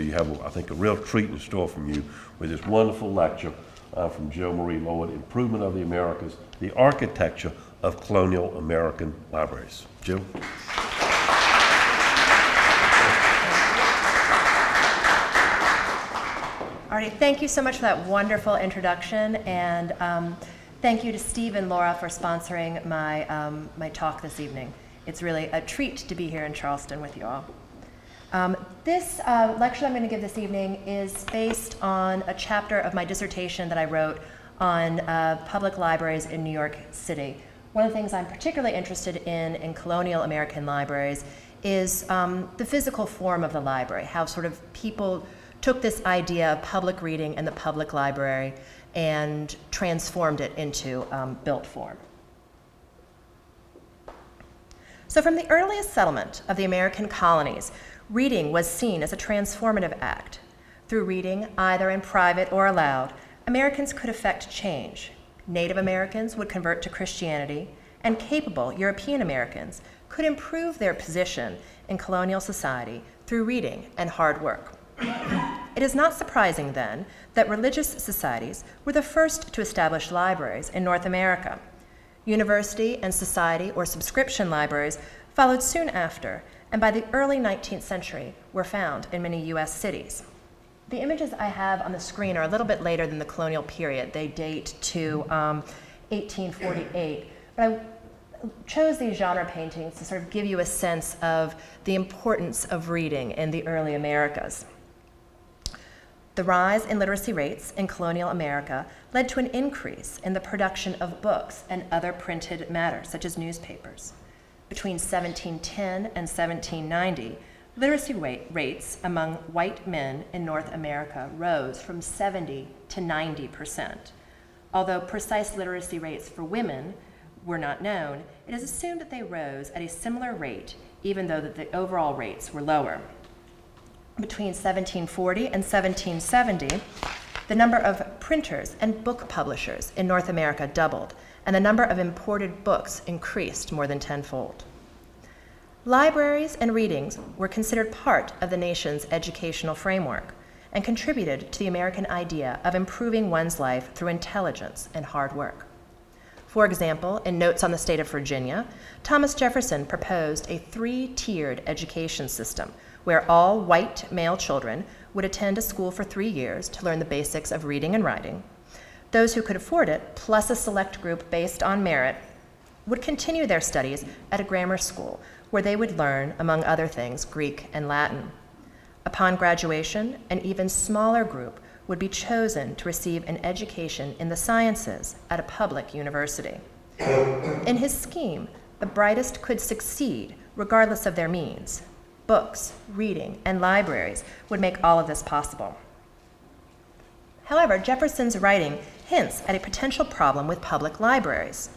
You have, I think, a real treat in store from you with this wonderful lecture from Jo Marie Lloyd, Improvement of the Americas, the Architecture of Colonial American Libraries. Jo? Artie, thank you so much for that wonderful introduction, and thank you to Steve and Laura for sponsoring my talk this evening. It's really a treat to be here in Charleston with you all. This lecture I'm going to give this evening is based on a chapter of my dissertation that I wrote on public libraries in New York City. One of the things I'm particularly interested in colonial American libraries is the physical form of the library, how sort of people took this idea of public reading and the public library and transformed it into built form. So from the earliest settlement of the American colonies, reading was seen as a transformative act. Through reading, either in private or aloud, Americans could effect change. Native Americans would convert to Christianity, and capable European Americans could improve their position in colonial society through reading and hard work. It is not surprising, then, that religious societies were the first to establish libraries in North America. University and society or subscription libraries followed soon after, and by the early 19th century were found in many US cities. The images I have on the screen are a little bit later than the colonial period. They date to 1848, but I chose these genre paintings to sort of give you a sense of the importance of reading in the early Americas. The rise in literacy rates in colonial America led to an increase in the production of books and other printed matter, such as newspapers. Between 1710 and 1790, literacy rates among white men in North America rose from 70 to 90%. Although precise literacy rates for women were not known, it is assumed that they rose at a similar rate, even though the overall rates were lower. Between 1740 and 1770, the number of printers and book publishers in North America doubled, and the number of imported books increased more than tenfold. Libraries and readings were considered part of the nation's educational framework and contributed to the American idea of improving one's life through intelligence and hard work. For example, in Notes on the State of Virginia, Thomas Jefferson proposed a three-tiered education system where all white male children would attend a school for 3 years to learn the basics of reading and writing. Those who could afford it, plus a select group based on merit, would continue their studies at a grammar school where they would learn, among other things, Greek and Latin. Upon graduation, an even smaller group would be chosen to receive an education in the sciences at a public university. In his scheme, the brightest could succeed regardless of their means. Books, reading, and libraries would make all of this possible. However, Jefferson's writing hints at a potential problem with public libraries.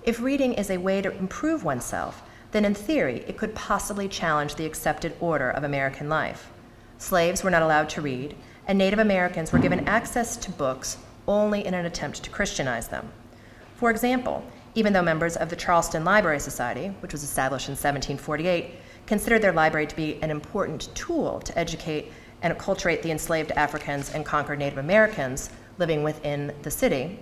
If reading is a way to improve oneself, then in theory, it could possibly challenge the accepted order of American life. Slaves were not allowed to read, and Native Americans were given access to books only in an attempt to Christianize them. For example, even though members of the Charleston Library Society, which was established in 1748, considered their library to be an important tool to educate and acculturate the enslaved Africans and conquered Native Americans living within the city,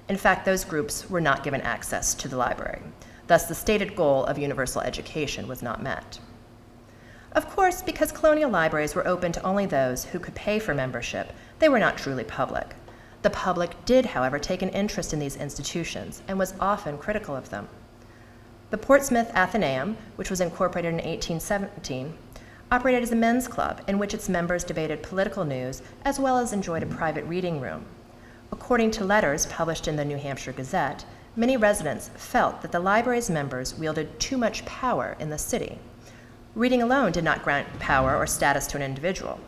in fact, those groups were not given access to the library. Thus, the stated goal of universal education was not met. Of course, because colonial libraries were open to only those who could pay for membership, they were not truly public. The public did, however, take an interest in these institutions and was often critical of them. The Portsmouth Athenaeum, which was incorporated in 1817, operated as a men's club in which its members debated political news as well as enjoyed a private reading room. According to letters published in the New Hampshire Gazette, many residents felt that the library's members wielded too much power in the city. Reading alone did not grant power or status to an individual.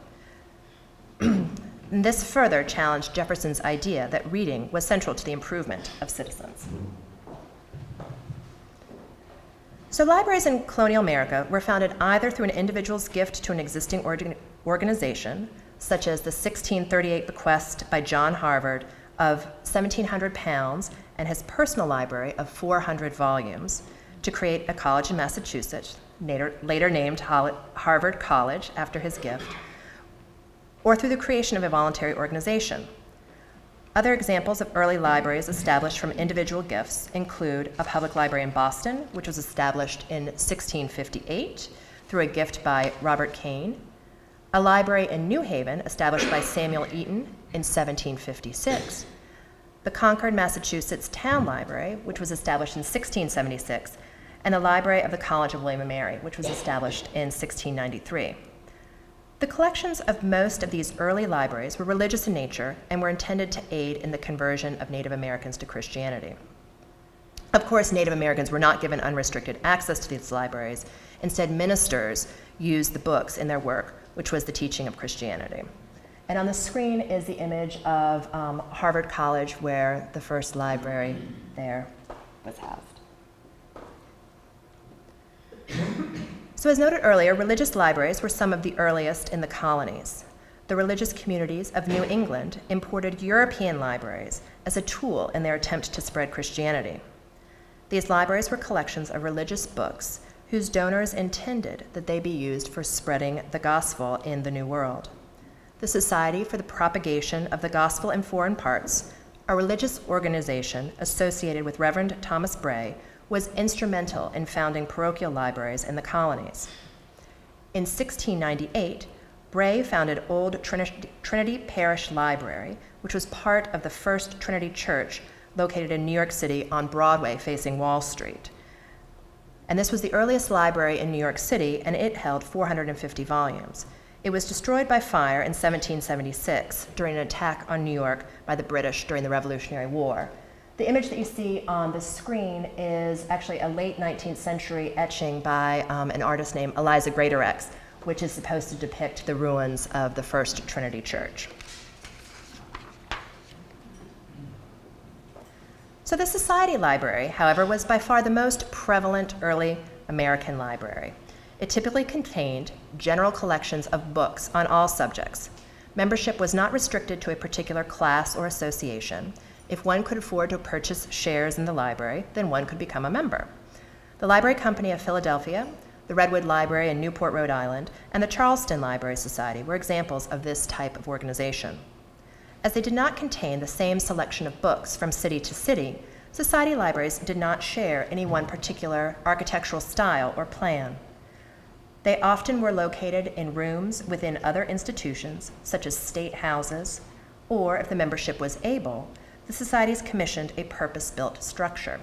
This further challenged Jefferson's idea that reading was central to the improvement of citizens. So libraries in colonial America were founded either through an individual's gift to an existing organization, such as the 1638 bequest by John Harvard of 1,700 pounds and his personal library of 400 volumes, to create a college in Massachusetts, later named Harvard College after his gift, or through the creation of a voluntary organization. Other examples of early libraries established from individual gifts include a public library in Boston, which was established in 1658 through a gift by Robert Kane, a library in New Haven established by Samuel Eaton in 1756, the Concord, Massachusetts Town Library, which was established in 1676, and the Library of the College of William and Mary, which was established in 1693. The collections of most of these early libraries were religious in nature and were intended to aid in the conversion of Native Americans to Christianity. Of course, Native Americans were not given unrestricted access to these libraries. Instead, ministers used the books in their work, which was the teaching of Christianity. And on the screen is the image of Harvard College, where the first library there was housed. So as noted earlier, religious libraries were some of the earliest in the colonies. The religious communities of New England imported European libraries as a tool in their attempt to spread Christianity. These libraries were collections of religious books whose donors intended that they be used for spreading the gospel in the New World. The Society for the Propagation of the Gospel in Foreign Parts, a religious organization associated with Reverend Thomas Bray, was instrumental in founding parochial libraries in the colonies. In 1698, Bray founded Old Trinity Parish Library, which was part of the First Trinity Church located in New York City on Broadway facing Wall Street. And this was the earliest library in New York City, and it held 450 volumes. It was destroyed by fire in 1776 during an attack on New York by the British during the Revolutionary War. The image that you see on the screen is actually a late 19th century etching by an artist named Eliza Greatorex, which is supposed to depict the ruins of the First Trinity Church. So the Society Library, however, was by far the most prevalent early American library. It typically contained general collections of books on all subjects. Membership was not restricted to a particular class or association. If one could afford to purchase shares in the library, then one could become a member. The Library Company of Philadelphia, the Redwood Library in Newport, Rhode Island, and the Charleston Library Society were examples of this type of organization. As they did not contain the same selection of books from city to city, society libraries did not share any one particular architectural style or plan. They often were located in rooms within other institutions, such as state houses, or if the membership was able, the societies commissioned a purpose-built structure.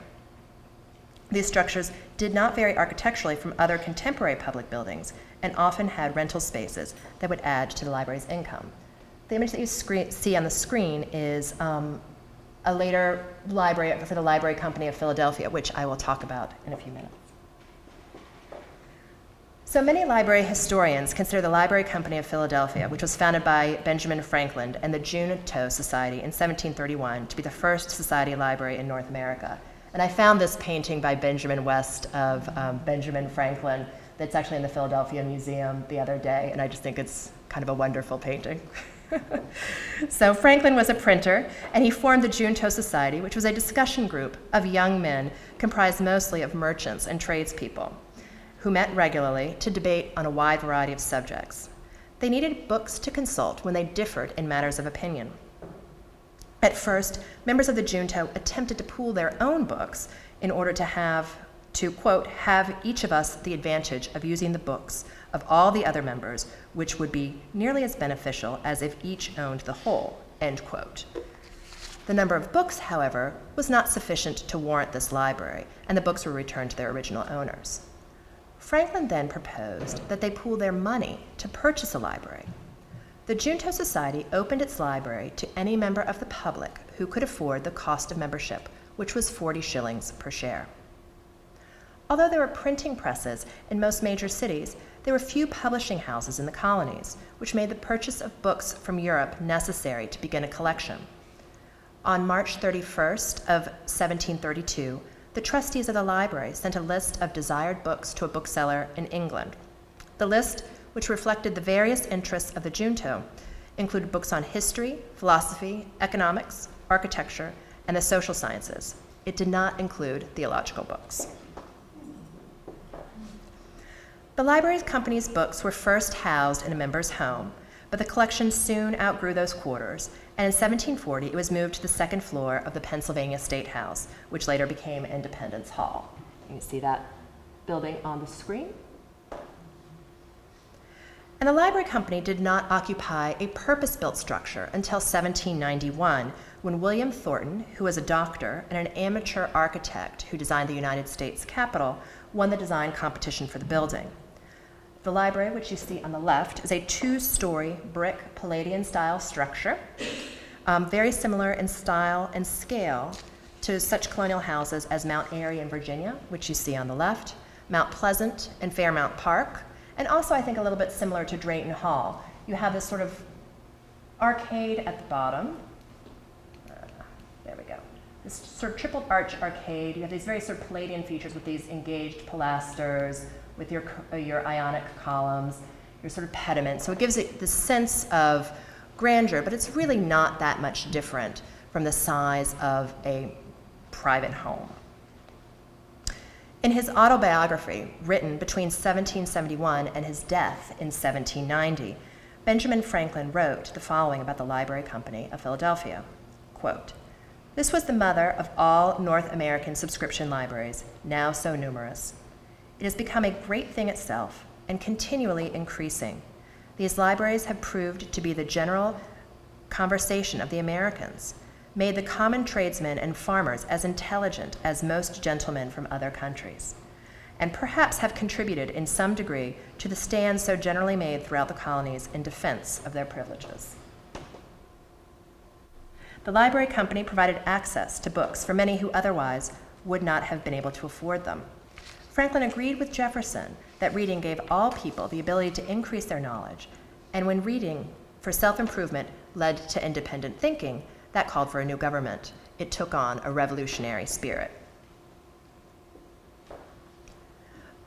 These structures did not vary architecturally from other contemporary public buildings and often had rental spaces that would add to the library's income. The image that you see on the screen is a later library for the Library Company of Philadelphia, which I will talk about in a few minutes. So many library historians consider the Library Company of Philadelphia, which was founded by Benjamin Franklin and the Junto Society in 1731, to be the first society library in North America. And I found this painting by Benjamin West of Benjamin Franklin that's actually in the Philadelphia Museum the other day, and I just think it's kind of a wonderful painting. So Franklin was a printer, and he formed the Junto Society, which was a discussion group of young men comprised mostly of merchants and tradespeople who met regularly to debate on a wide variety of subjects. They needed books to consult when they differed in matters of opinion. At first, members of the Junto attempted to pool their own books in order to quote, have each of us the advantage of using the books of all the other members, which would be nearly as beneficial as if each owned the whole, end quote. The number of books, however, was not sufficient to warrant this library, and the books were returned to their original owners. Franklin then proposed that they pool their money to purchase a library. The Junto Society opened its library to any member of the public who could afford the cost of membership, which was 40 shillings per share. Although there were printing presses in most major cities, there were few publishing houses in the colonies, which made the purchase of books from Europe necessary to begin a collection. On March 31st of 1732, the trustees of the library sent a list of desired books to a bookseller in England. The list, which reflected the various interests of the Junto, included books on history, philosophy, economics, architecture, and the social sciences. It did not include theological books. The library company's books were first housed in a member's home, but the collection soon outgrew those quarters, and in 1740 it was moved to the second floor of the Pennsylvania State House, which later became Independence Hall. You can see that building on the screen. And the Library Company did not occupy a purpose-built structure until 1791, when William Thornton, who was a doctor and an amateur architect who designed the United States Capitol, won the design competition for the building. The library, which you see on the left, is a two-story brick Palladian-style structure, very similar in style and scale to such colonial houses as Mount Airy in Virginia, which you see on the left, Mount Pleasant and Fairmount Park, and also I think a little bit similar to Drayton Hall. You have this sort of arcade at the bottom. There we go. This sort of triple arch arcade. You have these very sort of Palladian features with these engaged pilasters, with your ionic columns, your sort of pediment. So it gives it this sense of grandeur, but it's really not that much different from the size of a private home. In his autobiography, written between 1771 and his death in 1790, Benjamin Franklin wrote the following about the Library Company of Philadelphia, quote, "This was the mother of all North American subscription libraries, now so numerous. It has become a great thing itself and continually increasing. These libraries have proved to be the general conversation of the Americans, made the common tradesmen and farmers as intelligent as most gentlemen from other countries, and perhaps have contributed in some degree to the stand so generally made throughout the colonies in defense of their privileges." The Library Company provided access to books for many who otherwise would not have been able to afford them. Franklin agreed with Jefferson that reading gave all people the ability to increase their knowledge, and when reading for self-improvement led to independent thinking, that called for a new government. It took on a revolutionary spirit.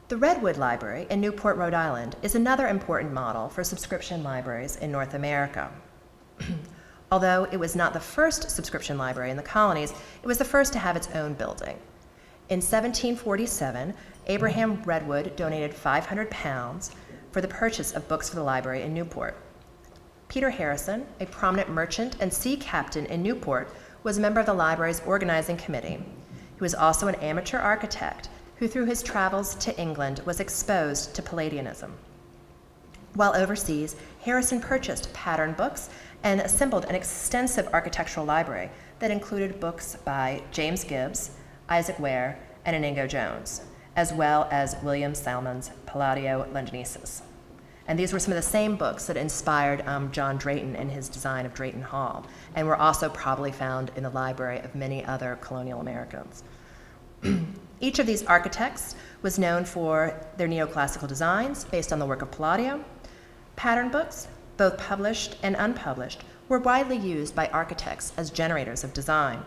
The Redwood Library in Newport, Rhode Island, is another important model for subscription libraries in North America. Although it was not the first subscription library in the colonies, it was the first to have its own building. In 1747, Abraham Redwood donated £500 for the purchase of books for the library in Newport. Peter Harrison, a prominent merchant and sea captain in Newport, was a member of the library's organizing committee. He was also an amateur architect who, through his travels to England, was exposed to Palladianism. While overseas, Harrison purchased pattern books and assembled an extensive architectural library that included books by James Gibbs, Isaac Ware, and Inigo Jones, as well as William Salmon's Palladio Londonesis. And these were some of the same books that inspired John Drayton in his design of Drayton Hall, and were also probably found in the library of many other colonial Americans. Each of these architects was known for their neoclassical designs based on the work of Palladio. Pattern books, both published and unpublished, were widely used by architects as generators of design.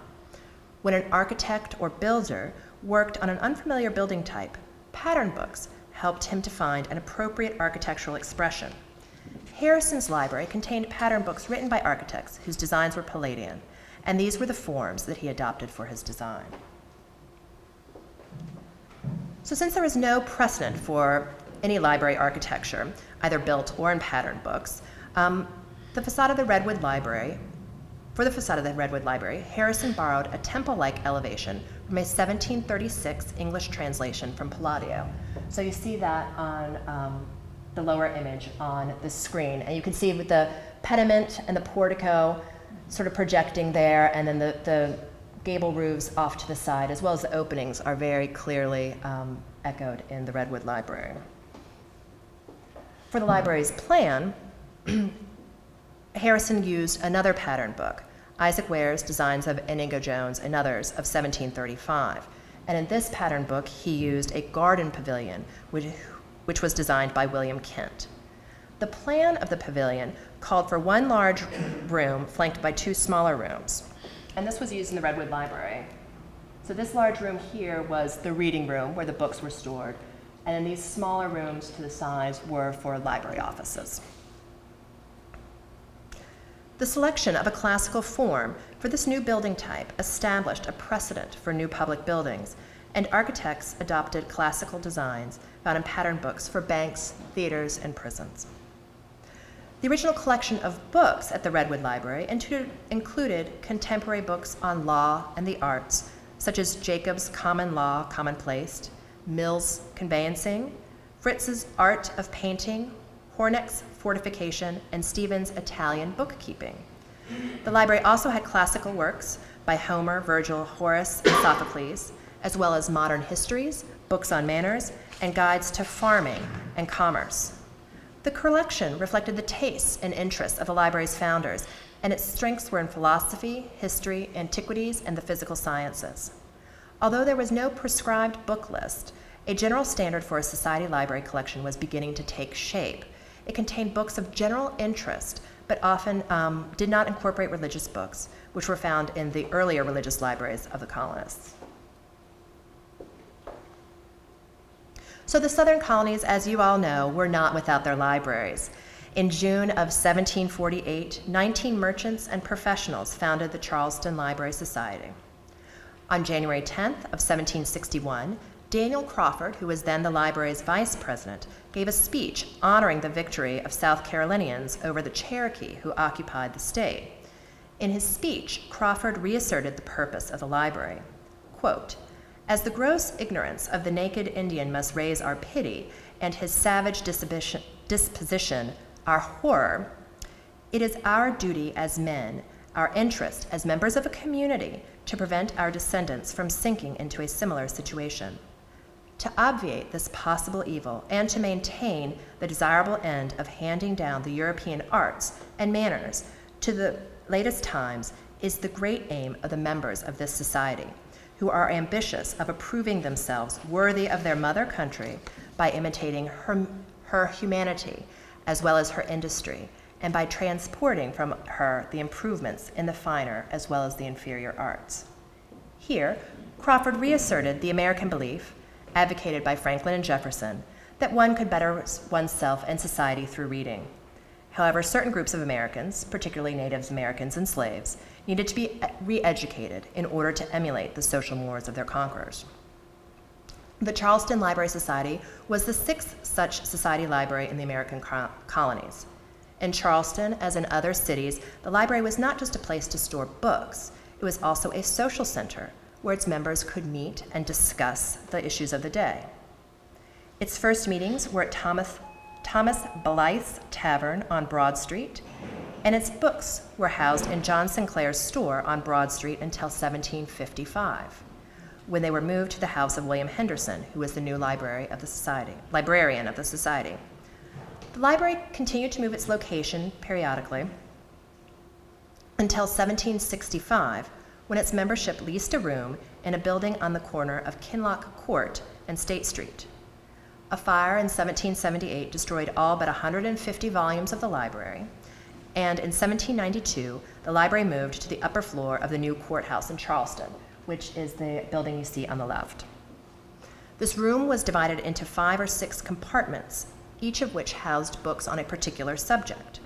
When an architect or builder worked on an unfamiliar building type, pattern books helped him to find an appropriate architectural expression. Harrison's library contained pattern books written by architects whose designs were Palladian, and these were the forms that he adopted for his design. So since there was no precedent for any library architecture, either built or in pattern books, for the facade of the Redwood Library, Harrison borrowed a temple-like elevation from a 1736 English translation from Palladio. So you see that on the lower image on the screen. And you can see with the pediment and the portico sort of projecting there, and then the gable roofs off to the side, as well as the openings, are very clearly echoed in the Redwood Library. For the library's plan, Harrison used another pattern book, Isaac Ware's Designs of Inigo Jones and Others of 1735. And in this pattern book, he used a garden pavilion, which was designed by William Kent. The plan of the pavilion called for one large room flanked by two smaller rooms. And this was used in the Redwood Library. So this large room here was the reading room where the books were stored. And then these smaller rooms to the sides were for library offices. The selection of a classical form for this new building type established a precedent for new public buildings, and architects adopted classical designs found in pattern books for banks, theaters, and prisons. The original collection of books at the Redwood Library included contemporary books on law and the arts, such as Jacob's Common Law Commonplace, Mill's Conveyancing, Fritz's Art of Painting, Horneck's Fortification, and Stevens' Italian Bookkeeping. The library also had classical works by Homer, Virgil, Horace, and Sophocles, as well as modern histories, books on manners, and guides to farming and commerce. The collection reflected the tastes and interests of the library's founders, and its strengths were in philosophy, history, antiquities, and the physical sciences. Although there was no prescribed book list, a general standard for a society library collection was beginning to take shape. It contained books of general interest, but often did not incorporate religious books, which were found in the earlier religious libraries of the colonists. So the southern colonies, as you all know, were not without their libraries. In June of 1748, 19 merchants and professionals founded the Charleston Library Society. On January 10th of 1761, Daniel Crawford, who was then the library's vice president, gave a speech honoring the victory of South Carolinians over the Cherokee who occupied the state. In his speech, Crawford reasserted the purpose of the library. Quote, "As the gross ignorance of the naked Indian must raise our pity, and his savage disposition our horror, it is our duty as men, our interest as members of a community, to prevent our descendants from sinking into a similar situation. To obviate this possible evil and to maintain the desirable end of handing down the European arts and manners to the latest times is the great aim of the members of this society, who are ambitious of approving themselves worthy of their mother country by imitating her humanity as well as her industry, and by transporting from her the improvements in the finer as well as the inferior arts." Here, Crawford reasserted the American belief, advocated by Franklin and Jefferson, that one could better oneself and society through reading. However, certain groups of Americans, particularly Native Americans and slaves, needed to be re-educated in order to emulate the social mores of their conquerors. The Charleston Library Society was the sixth such society library in the American colonies. In Charleston, as in other cities, the library was not just a place to store books, it was also a social center where its members could meet and discuss the issues of the day. Its first meetings were at Thomas Blythe's Tavern on Broad Street, and its books were housed in John Sinclair's store on Broad Street until 1755, when they were moved to the house of William Henderson, who was the new librarian of the society. The library continued to move its location periodically until 1765, when its membership leased a room in a building on the corner of Kinloch Court and State Street. A fire in 1778 destroyed all but 150 volumes of the library, and in 1792, the library moved to the upper floor of the new courthouse in Charleston, which is the building you see on the left. This room was divided into 5 or 6 compartments, each of which housed books on a particular subject.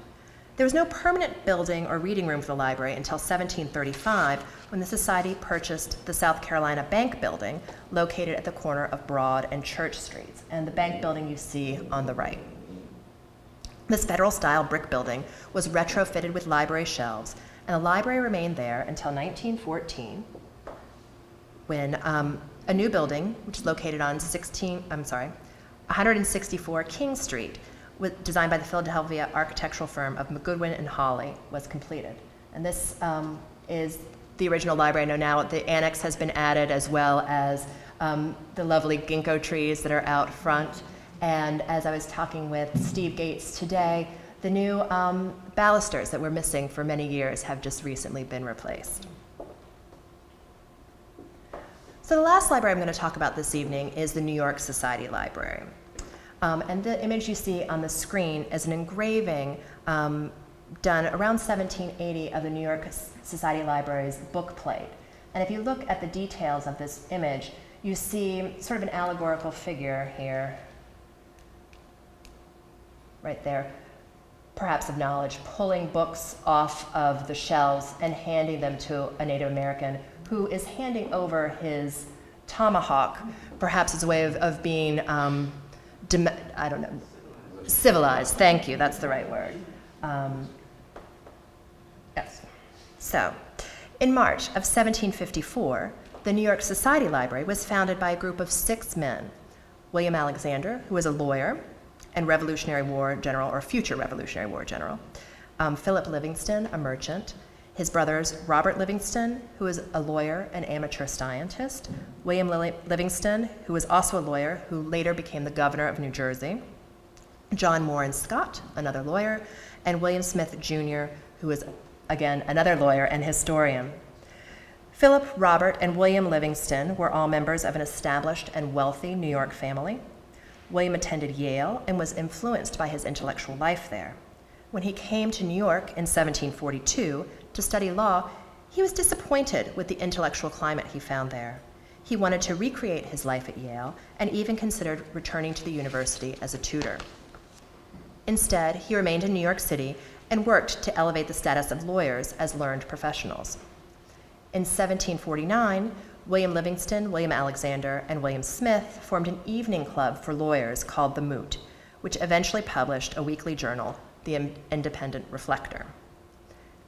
There was no permanent building or reading room for the library until 1735, when the Society purchased the South Carolina Bank Building, located at the corner of Broad and Church Streets, and the bank building you see on the right. This Federal-style brick building was retrofitted with library shelves, and the library remained there until 1914, when a new building, which is located on 164 King Street, designed by the Philadelphia architectural firm of McGoodwin and Hawley, was completed. And this is the original library. I know now the annex has been added, as well as the lovely ginkgo trees that are out front. And as I was talking with Steve Gates today, the new balusters that were missing for many years have just recently been replaced. So the last library I'm going to talk about this evening is the New York Society Library. And the image you see on the screen is an engraving done around 1780 of the New York Society Library's book plate. And if you look at the details of this image, you see sort of an allegorical figure here, right there, perhaps of knowledge, pulling books off of the shelves and handing them to a Native American who is handing over his tomahawk, perhaps as a way of being, civilized, thank you, that's the right word. Yes. So, in March of 1754, the New York Society Library was founded by a group of 6 men: William Alexander, who was a lawyer and Revolutionary War general, or future Revolutionary War general; Philip Livingston, a merchant; his brothers Robert Livingston, who was a lawyer and amateur scientist; William Livingston, who was also a lawyer, who later became the governor of New Jersey; John Moore and Scott, another lawyer; and William Smith, Jr., who was, again, another lawyer and historian. Philip, Robert, and William Livingston were all members of an established and wealthy New York family. William attended Yale and was influenced by his intellectual life there. When he came to New York in 1742 to study law, he was disappointed with the intellectual climate he found there. He wanted to recreate his life at Yale and even considered returning to the university as a tutor. Instead, he remained in New York City and worked to elevate the status of lawyers as learned professionals. In 1749, William Livingston, William Alexander, and William Smith formed an evening club for lawyers called the Moot, which eventually published a weekly journal, the Independent Reflector.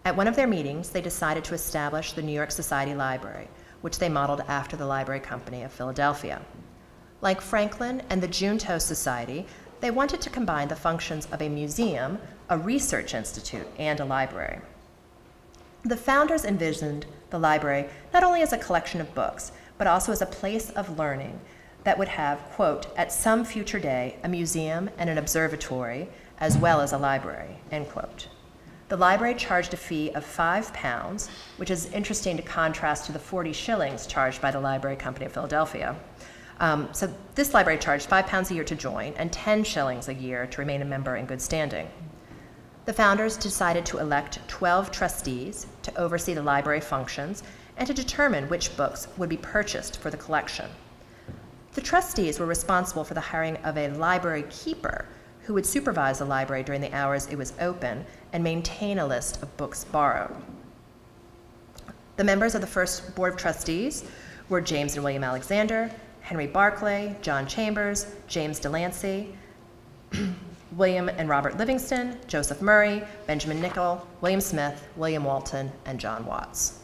At one of their meetings, they decided to establish the New York Society Library, which they modeled after the Library Company of Philadelphia. Like Franklin and the Junto Society, they wanted to combine the functions of a museum, a research institute, and a library. The founders envisioned the library not only as a collection of books, but also as a place of learning that would have, quote, at some future day, a museum and an observatory, as well as a library, end quote. The library charged a fee of £5, which is interesting to contrast to the 40 shillings charged by the Library Company of Philadelphia. So this library charged £5 a year to join and 10 shillings a year to remain a member in good standing. The founders decided to elect 12 trustees to oversee the library functions and to determine which books would be purchased for the collection. The trustees were responsible for the hiring of a library keeper who would supervise the library during the hours it was open and maintain a list of books borrowed. The members of the first Board of Trustees were James and William Alexander, Henry Barclay, John Chambers, James Delancey, William and Robert Livingston, Joseph Murray, Benjamin Nicol, William Smith, William Walton, and John Watts.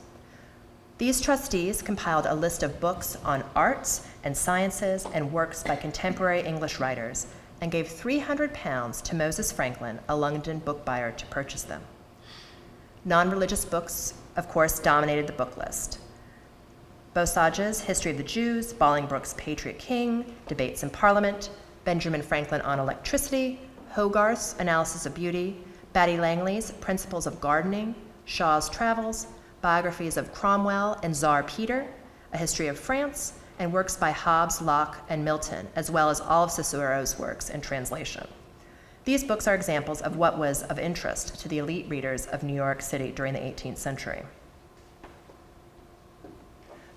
These trustees compiled a list of books on arts and sciences and works by contemporary English writers and gave £300 to Moses Franklin, a London book buyer, to purchase them. Non-religious books, of course, dominated the book list. Bosage's History of the Jews, Bolingbroke's Patriot King, Debates in Parliament, Benjamin Franklin on Electricity, Hogarth's Analysis of Beauty, Batty Langley's Principles of Gardening, Shaw's Travels, biographies of Cromwell and Tsar Peter, A History of France, and works by Hobbes, Locke, and Milton, as well as all of Cicero's works in translation. These books are examples of what was of interest to the elite readers of New York City during the 18th century.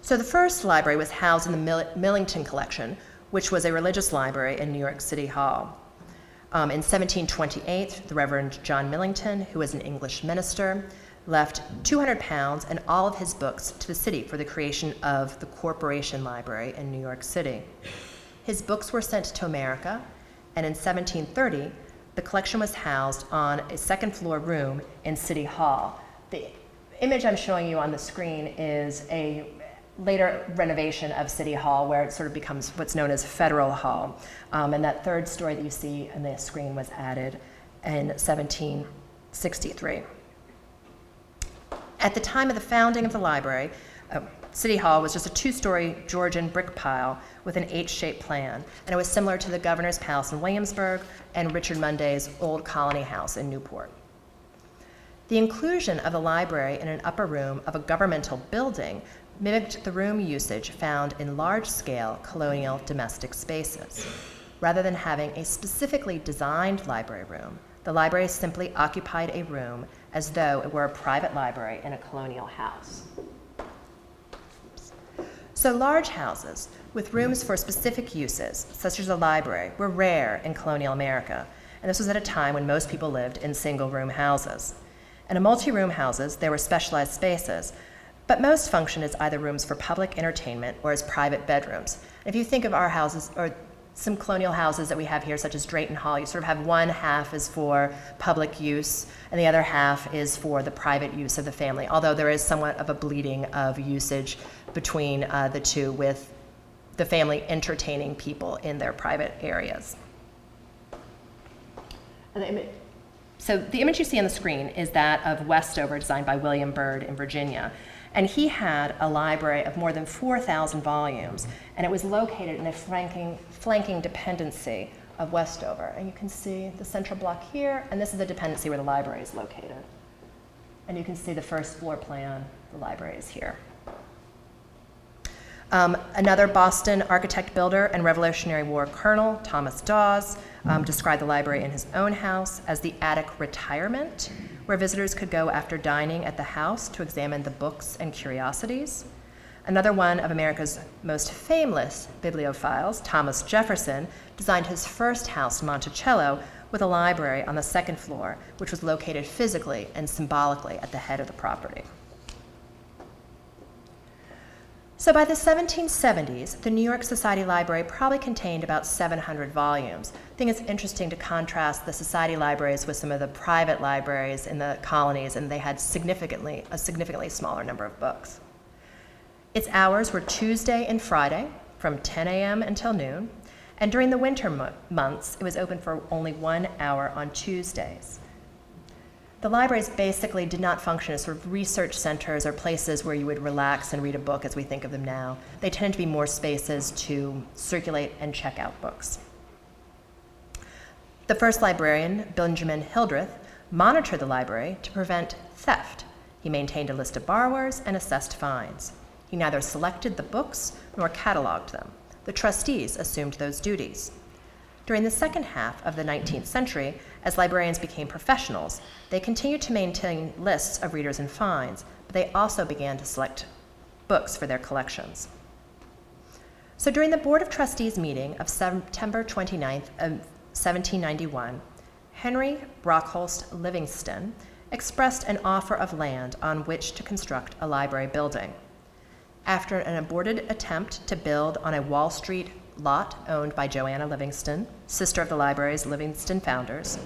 So the first library was housed in the Millington Collection, which was a religious library in New York City Hall. In 1728, the Reverend John Millington, who was an English minister, left £200 and all of his books to the city for the creation of the Corporation Library in New York City. His books were sent to America, and in 1730, the collection was housed on a second-floor room in City Hall. The image I'm showing you on the screen is a later renovation of City Hall, where it sort of becomes what's known as Federal Hall. And that third story that you see on the screen was added in 1763. At the time of the founding of the library, City Hall was just a 2-story Georgian brick pile with an H-shaped plan, and it was similar to the Governor's Palace in Williamsburg and Richard Munday's Old Colony House in Newport. The inclusion of the library in an upper room of a governmental building mimicked the room usage found in large-scale colonial domestic spaces. Rather than having a specifically designed library room, the library simply occupied a room as though it were a private library in a colonial house. So large houses with rooms for specific uses, such as a library, were rare in colonial America, and this was at a time when most people lived in single-room houses. And in multi-room houses, there were specialized spaces, but most functioned as either rooms for public entertainment or as private bedrooms. If you think of our houses, or some colonial houses that we have here, such as Drayton Hall, you sort of have one half is for public use and the other half is for the private use of the family, although there is somewhat of a bleeding of usage between the two, with the family entertaining people in their private areas. So the image you see on the screen is that of Westover, designed by William Byrd in Virginia. And he had a library of more than 4,000 volumes, and it was located in a flanking dependency of Westover. And you can see the central block here, and this is the dependency where the library is located. And you can see the first floor plan, the library is here. Another Boston architect, builder, and Revolutionary War colonel, Thomas Dawes, described the library in his own house as the attic retirement, where visitors could go after dining at the house to examine the books and curiosities. Another one of America's most famous bibliophiles, Thomas Jefferson, designed his first house, Monticello, with a library on the second floor, which was located physically and symbolically at the head of the property. So by the 1770s, the New York Society Library probably contained about 700 volumes. I think it's interesting to contrast the society libraries with some of the private libraries in the colonies, and they had a significantly smaller number of books. Its hours were Tuesday and Friday from 10 a.m. until noon, and during the winter months, it was open for only 1 hour on Tuesdays. The libraries basically did not function as sort of research centers or places where you would relax and read a book as we think of them now. They tended to be more spaces to circulate and check out books. The first librarian, Benjamin Hildreth, monitored the library to prevent theft. He maintained a list of borrowers and assessed fines. He neither selected the books nor cataloged them. The trustees assumed those duties. During the second half of the 19th century, as librarians became professionals, they continued to maintain lists of readers and fines, but they also began to select books for their collections. So during the Board of Trustees meeting of September 29th of 1791, Henry Brockholst Livingston expressed an offer of land on which to construct a library building. After an aborted attempt to build on a Wall Street lot owned by Joanna Livingston, sister of the library's Livingston founders,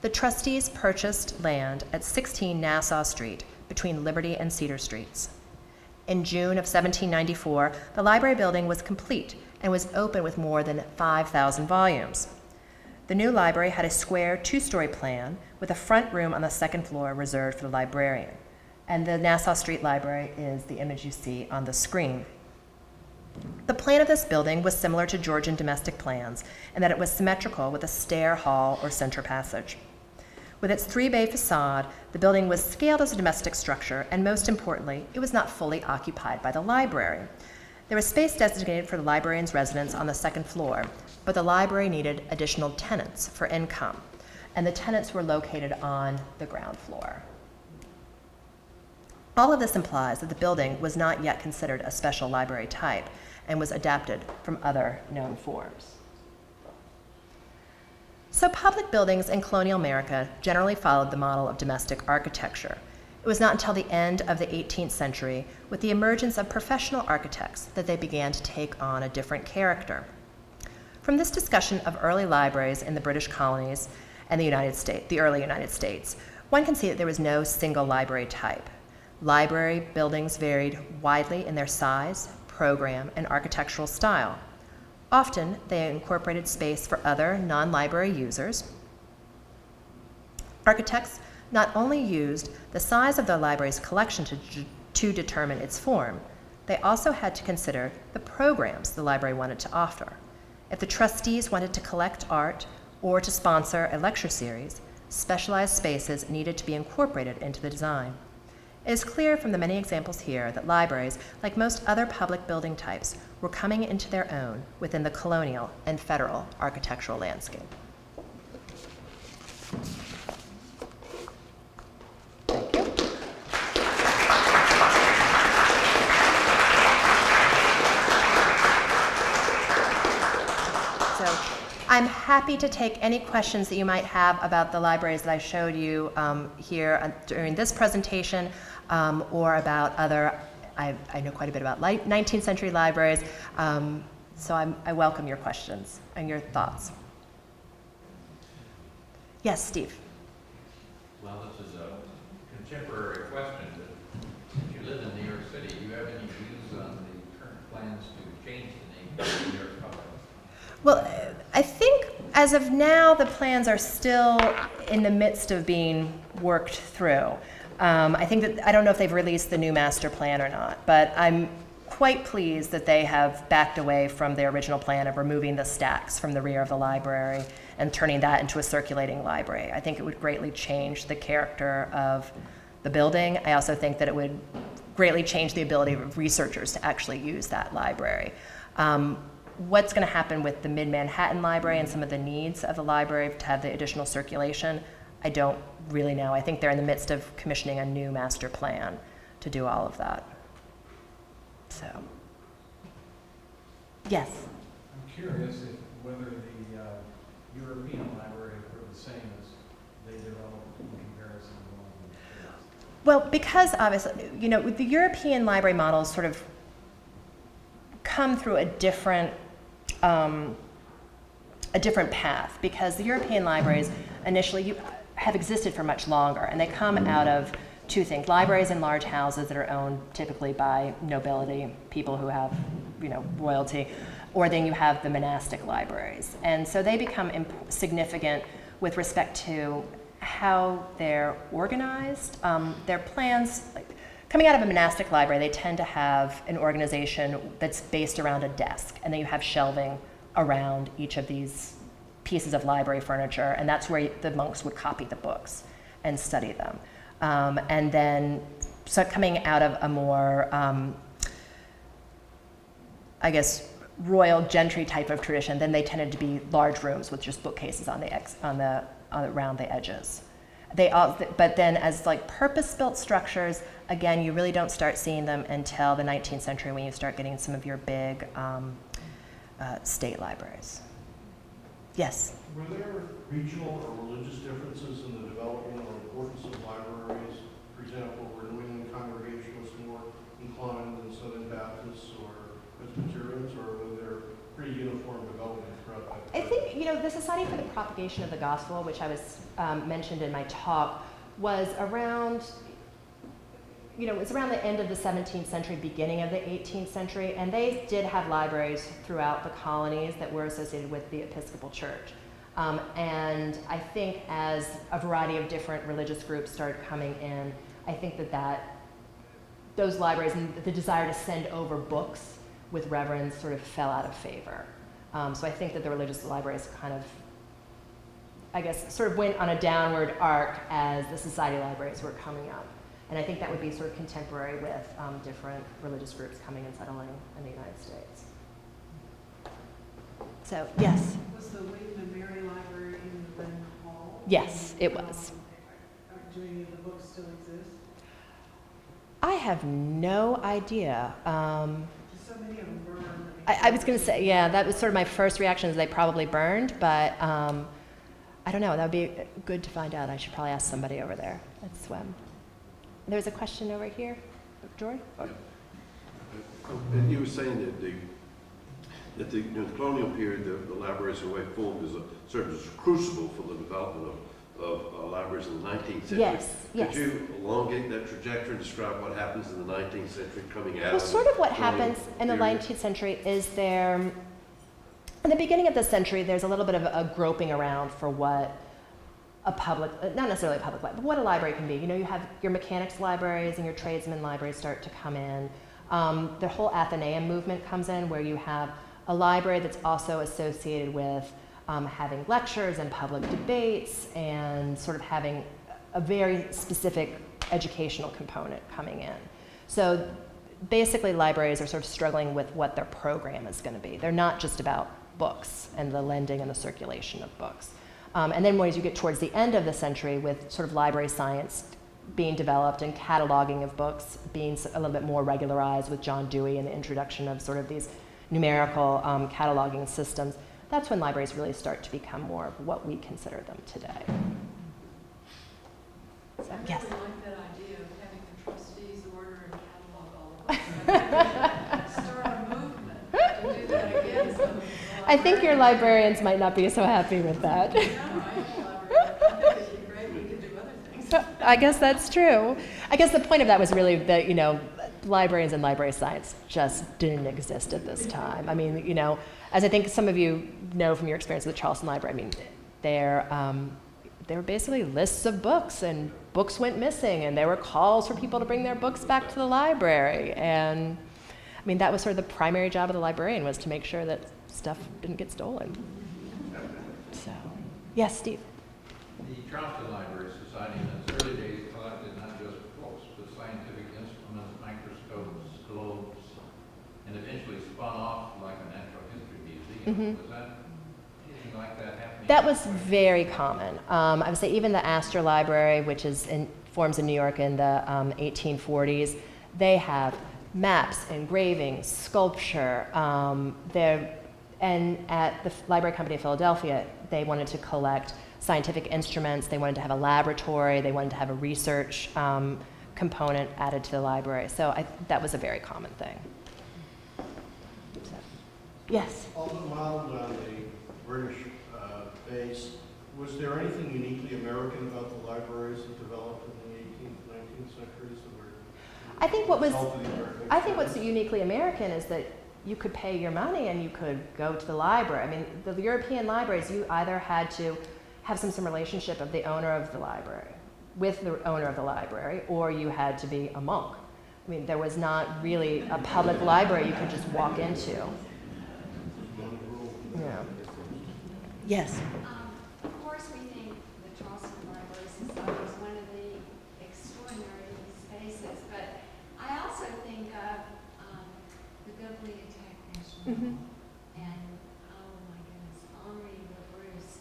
the trustees purchased land at 16 Nassau Street between Liberty and Cedar Streets. In June of 1794, the library building was complete and was open with more than 5,000 volumes. The new library had a square two-story plan with a front room on the second floor reserved for the librarian. And the Nassau Street Library is the image you see on the screen. The plan of this building was similar to Georgian domestic plans in that it was symmetrical with a stair, hall, or center passage. With its three-bay facade, the building was scaled as a domestic structure, and most importantly, it was not fully occupied by the library. There was space designated for the librarian's residence on the second floor, but the library needed additional tenants for income, and the tenants were located on the ground floor. All of this implies that the building was not yet considered a special library type and was adapted from other known forms. So public buildings in colonial America generally followed the model of domestic architecture. It was not until the end of the 18th century, with the emergence of professional architects, that they began to take on a different character. From this discussion of early libraries in the British colonies and the early United States, one can see that there was no single library type. Library buildings varied widely in their size, program, and architectural style. Often, they incorporated space for other non-library users. Architects not only used the size of the library's collection to determine its form, they also had to consider the programs the library wanted to offer. If the trustees wanted to collect art or to sponsor a lecture series, specialized spaces needed to be incorporated into the design. It is clear from the many examples here that libraries, like most other public building types, were coming into their own within the colonial and federal architectural landscape. Thank you. So I'm happy to take any questions that you might have about the libraries that I showed you here during this presentation, or about other, I know quite a bit about 19th century libraries, So I welcome your questions and your thoughts. Yes, Steve. Well, this is a contemporary question, but since you live in New York City, do you have any views on the current plans to change the name of New York Public? Well, I think as of now, the plans are still in the midst of being worked through. I think that, I don't know if they've released the new master plan or not, but I'm quite pleased that they have backed away from their original plan of removing the stacks from the rear of the library and turning that into a circulating library. I think it would greatly change the character of the building. I also think that it would greatly change the ability of researchers to actually use that library. What's going to happen with the Mid-Manhattan Library and some of the needs of the library to have the additional circulation, I don't really know. I think they're in the midst of commissioning a new master plan to do all of that. So, yes? I'm curious whether the European library are the same as they developed in comparison to one of the States. Well, because obviously, you know, the European library models sort of come through a different path, because the European libraries initially have existed for much longer, and they come out of two things: libraries in large houses that are owned typically by nobility, people who have, you know, royalty, or then you have the monastic libraries. And so they become significant with respect to how they're organized. Their plans, like, coming out of a monastic library, they tend to have an organization that's based around a desk, and then you have shelving around each of these pieces of library furniture, and that's where the monks would copy the books and study them. And then, so coming out of a more, I guess, royal gentry type of tradition, then they tended to be large rooms with just bookcases on around the edges. But then as like purpose-built structures, again, you really don't start seeing them until the 19th century, when you start getting some of your big state libraries. Yes? Were there regional or religious differences in the development or importance of libraries? For example, were New England Congregationalists more inclined than Southern Baptists or Presbyterians, or was there pretty uniform development throughout that? I think, you know, the Society for the Propagation of the Gospel, which I was mentioned in my talk, was around, you know, it's around the end of the 17th century, beginning of the 18th century, and they did have libraries throughout the colonies that were associated with the Episcopal Church. And I think as a variety of different religious groups started coming in, I think that those libraries and the desire to send over books with reverends sort of fell out of favor. So I think that the religious libraries kind of, I guess, sort of went on a downward arc as the society libraries were coming up. And I think that would be sort of contemporary with different religious groups coming and settling in the United States. So, yes? Was the William and Mary Library in the Lynn Hall? Yes, it was. Do any of the books still exist? I have no idea. So many of them burned. I was going to say, yeah, that was sort of my first reaction, is they probably burned, but I don't know. That would be good to find out. I should probably ask somebody over there at SWIM. There's a question over here. George? And you were saying that the colonial period, the libraries in a way formed as a certain crucible for the development of libraries in the 19th century. Yes, yes. Could you elongate that trajectory and describe what happens in the 19th century coming out? Well, sort of what colonial happens in the period? 19th century is in the beginning of the century, there's a little bit of a groping around for what a public, not necessarily a public library, but what a library can be. You know, you have your mechanics libraries and your tradesmen libraries start to come in. The whole Athenaeum movement comes in, where you have a library that's also associated with having lectures and public debates and sort of having a very specific educational component coming in. So basically libraries are sort of struggling with what their program is going to be. They're not just about books and the lending and the circulation of books. And then as you get towards the end of the century, with sort of library science being developed and cataloging of books being a little bit more regularized with John Dewey and the introduction of sort of these numerical cataloging systems, that's when libraries really start to become more of what we consider them today. So, yes? I really like that idea of having the trustees order and catalog all the books. Start a movement to do that again I think your librarians might not be so happy with that. No, I have a library. I think it'd be great, we could do other things. I guess that's true. I guess the point of that was really that, librarians and library science just didn't exist at this time. I mean, as I think some of you know from your experience with the Charleston Library, I mean, there were basically lists of books, and books went missing, and there were calls for people to bring their books back to the library. And I mean, that was sort of the primary job of the librarian, was to make sure that stuff didn't get stolen. So, yes, Steve. The Charleston Library Society in its early days collected not just books, but scientific instruments, microscopes, globes, and eventually spun off like a natural history museum. Was that anything like that happening? That was very common. I would say even the Astor Library, which forms in New York in the 1840s, they have maps, engravings, sculpture. And at the Library Company of Philadelphia, they wanted to collect scientific instruments. They wanted to have a laboratory. They wanted to have a research component added to the library. So that was a very common thing. So, yes? Although modeled on the British base, was there anything uniquely American about the libraries that developed in the 18th, 19th centuries that were I think American what's uniquely American is that you could pay your money and you could go to the library. I mean, the European libraries, you either had to have some relationship of the owner of the library with the owner of the library, or you had to be a monk. I mean, there was not really a public library you could just walk into. Yeah. Yes. Of course, we think the Charleston Library Society is one of the extraordinary spaces, but I also think of the Bibliothèque Nationale and, oh my goodness, Henri LaBrousse,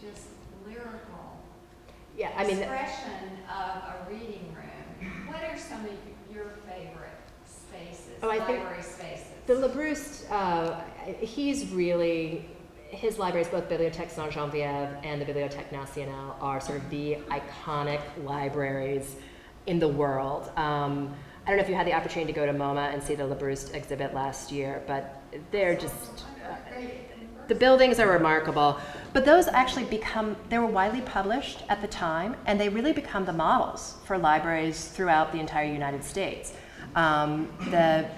just lyrical Yeah, I mean, expression of a reading room. What are some of your favorite spaces, Oh, I think library spaces? the LaBrousse, his libraries, both Bibliothèque Sainte-Geneviève and the Bibliothèque Nationale, are sort of the iconic libraries in the world. I don't know if you had the opportunity to go to MoMA and see the LaBrousse exhibit last year, but they're just, the buildings are remarkable. But those actually they were widely published at the time, and they really become the models for libraries throughout the entire United States. The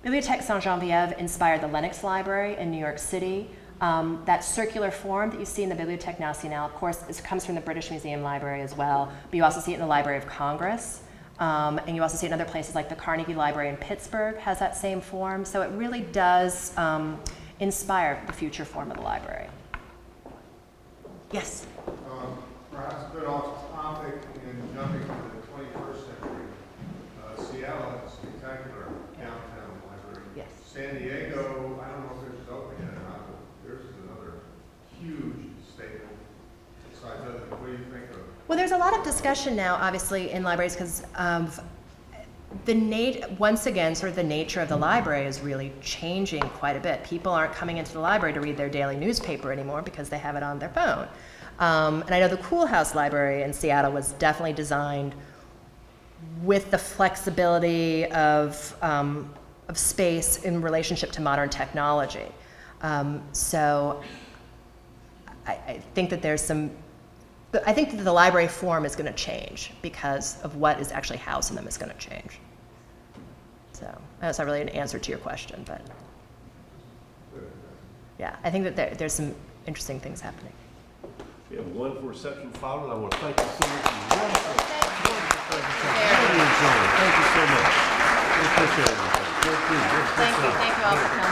Bibliothèque Sainte-Geneviève inspired the Lenox Library in New York City. That circular form that you see in the Bibliothèque Nationale, of course, comes from the British Museum Library as well, but you also see it in the Library of Congress. And you also see it in other places like the Carnegie Library in Pittsburgh has that same form. So it really does inspire the future form of the library. Yes? Perhaps a bit off topic in jumping to the 21st century. Seattle has a spectacular downtown library. Yes. San Diego, I don't know if theirs is open yet or not, but theirs is another huge statement. Besides that, what do you think of? Well, there's a lot of discussion now, obviously, in libraries because of once again, sort of the nature of the library is really changing quite a bit. People aren't coming into the library to read their daily newspaper anymore because they have it on their phone. And I know the Cool House Library in Seattle was definitely designed with the flexibility of space in relationship to modern technology. So I think that I think that the library form is going to change because of what is actually housed in them is going to change. So that's not really an answer to your question, but yeah, I think that there's some interesting things happening. We have a wonderful reception followed. I want to thank you so much. Thank you so much. We appreciate it. Thank you all for coming.